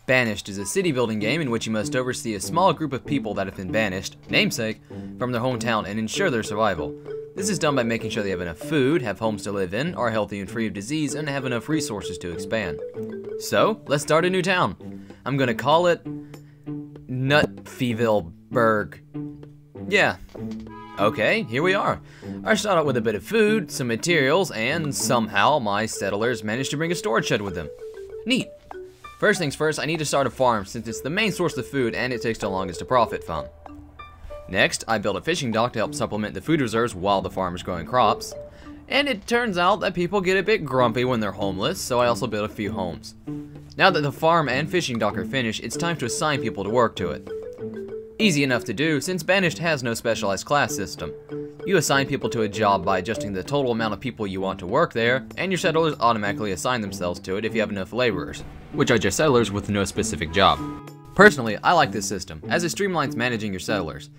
Banished is a city building game in which you must oversee a small group of people that have been banished, namesake, from their hometown and ensure their survival. This is done by making sure they have enough food, have homes to live in, are healthy and free of disease, and have enough resources to expand. So, let's start a new town. I'm gonna call it Nutfeevilleburg. Yeah. Okay, here we are. I start out with a bit of food, some materials, and somehow my settlers managed to bring a storage shed with them. Neat. First things first, I need to start a farm since it's the main source of food and it takes the longest to profit from. Next, I built a fishing dock to help supplement the food reserves while the farm is growing crops. And it turns out that people get a bit grumpy when they're homeless, so I also built a few homes. Now that the farm and fishing dock are finished, it's time to assign people to work to it. Easy enough to do, since Banished has no specialized class system. You assign people to a job by adjusting the total amount of people you want to work there, and your settlers automatically assign themselves to it if you have enough laborers, which are just settlers with no specific job. Personally, I like this system, as it streamlines managing your settlers.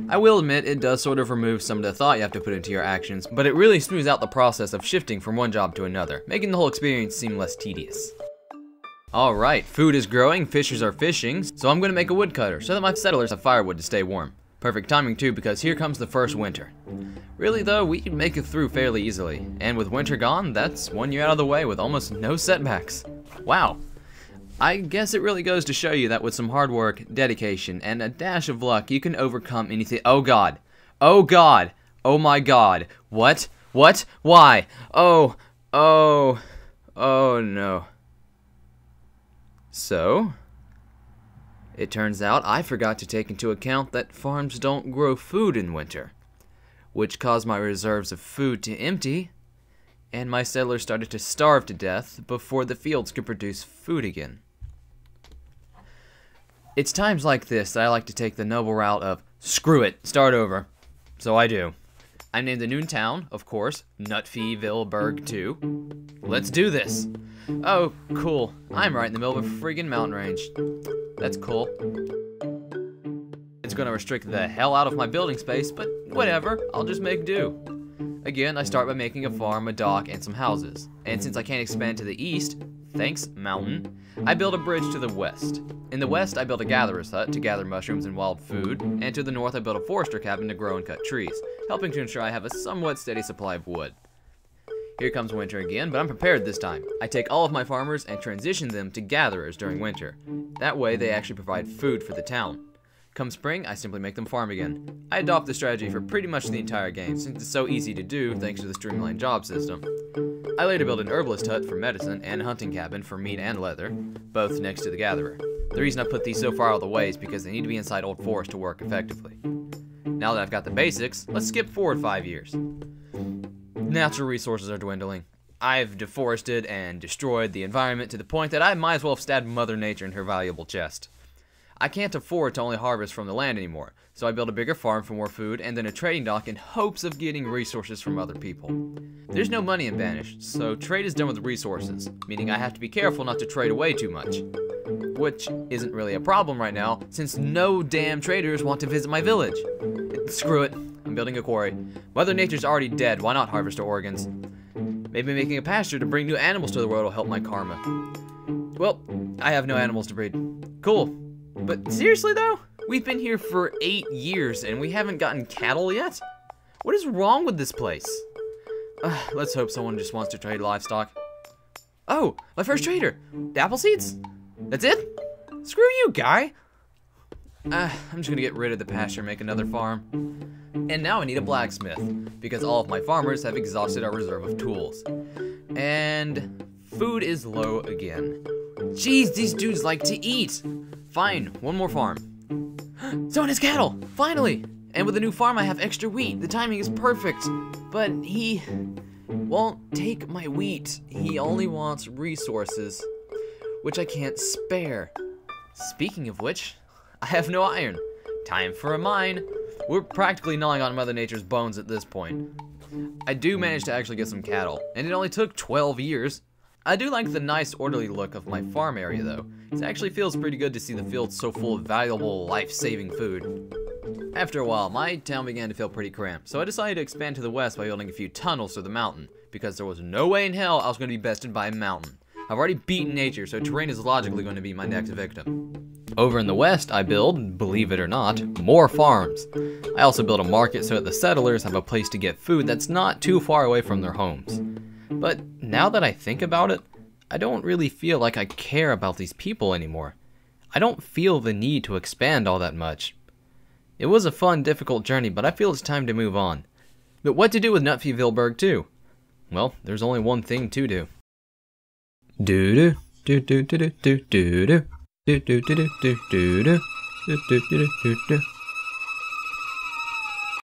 I will admit it does sort of remove some of the thought you have to put into your actions, but it really smooths out the process of shifting from one job to another, making the whole experience seem less tedious. Alright, food is growing, fishers are fishing, so I'm going to make a woodcutter so that my settlers have firewood to stay warm. Perfect timing too, because here comes the first winter. Really though, we can make it through fairly easily, and with winter gone, that's 1 year out of the way with almost no setbacks. Wow. I guess it really goes to show you that with some hard work, dedication, and a dash of luck, you can overcome anything. Oh god. Oh god. Oh my god. What? What? Why? Oh. Oh. Oh no. So, it turns out I forgot to take into account that farms don't grow food in winter, which caused my reserves of food to empty, and my settlers started to starve to death before the fields could produce food again. It's times like this that I like to take the noble route of, screw it, start over. So I do. I named the new town, of course, Nutfeevilleburg 2. Let's do this. Oh, cool. I'm right in the middle of a friggin' mountain range. That's cool. It's gonna restrict the hell out of my building space, but whatever, I'll just make do. Again, I start by making a farm, a dock, and some houses. And since I can't expand to the east, thanks, mountain, I build a bridge to the west. In the west, I built a gatherer's hut to gather mushrooms and wild food, and to the north, I built a forester cabin to grow and cut trees, helping to ensure I have a somewhat steady supply of wood. Here comes winter again, but I'm prepared this time. I take all of my farmers and transition them to gatherers during winter. That way, they actually provide food for the town. Come spring, I simply make them farm again. I adopt this strategy for pretty much the entire game, since it's so easy to do thanks to the streamlined job system. I later built an herbalist hut for medicine and a hunting cabin for meat and leather, both next to the gatherer. The reason I put these so far out of the way is because they need to be inside old forest to work effectively. Now that I've got the basics, let's skip forward 5 years. Natural resources are dwindling. I've deforested and destroyed the environment to the point that I might as well have stabbed Mother Nature in her valuable chest. I can't afford to only harvest from the land anymore, so I built a bigger farm for more food and then a trading dock in hopes of getting resources from other people. There's no money in Banished, so trade is done with resources, meaning I have to be careful not to trade away too much. Which isn't really a problem right now, since no damn traders want to visit my village. Screw it, I'm building a quarry. Mother Nature's already dead, why not harvest her organs? Maybe making a pasture to bring new animals to the world will help my karma. Well, I have no animals to breed. Cool. But seriously though, we've been here for 8 years and we haven't gotten cattle yet? What is wrong with this place? Let's hope someone just wants to trade livestock. Oh, my first trader. The apple seeds? That's it? Screw you, guy. I'm just gonna get rid of the pasture and make another farm. And now I need a blacksmith, because all of my farmers have exhausted our reserve of tools. And food is low again. Jeez, these dudes like to eat. Fine, one more farm. Someone has cattle, finally! And with the new farm I have extra wheat. The timing is perfect. But he won't take my wheat. He only wants resources, which I can't spare. Speaking of which, I have no iron. Time for a mine. We're practically gnawing on Mother Nature's bones at this point. I do manage to actually get some cattle, and it only took 12 years. I do like the nice orderly look of my farm area though. It actually feels pretty good to see the fields so full of valuable, life-saving food. After a while, my town began to feel pretty cramped, so I decided to expand to the west by building a few tunnels through the mountain, because there was no way in hell I was going to be bested by a mountain. I've already beaten nature, so terrain is logically going to be my next victim. Over in the west, I build, believe it or not, more farms. I also build a market so that the settlers have a place to get food that's not too far away from their homes. But now that I think about it, I don't really feel like I care about these people anymore. I don't feel the need to expand all that much. It was a fun, difficult journey, but I feel it's time to move on. But what to do with Nutfeevilleburg 2? Well, there's only one thing to do. Do do do do do do do do do do do do do do do do do do do.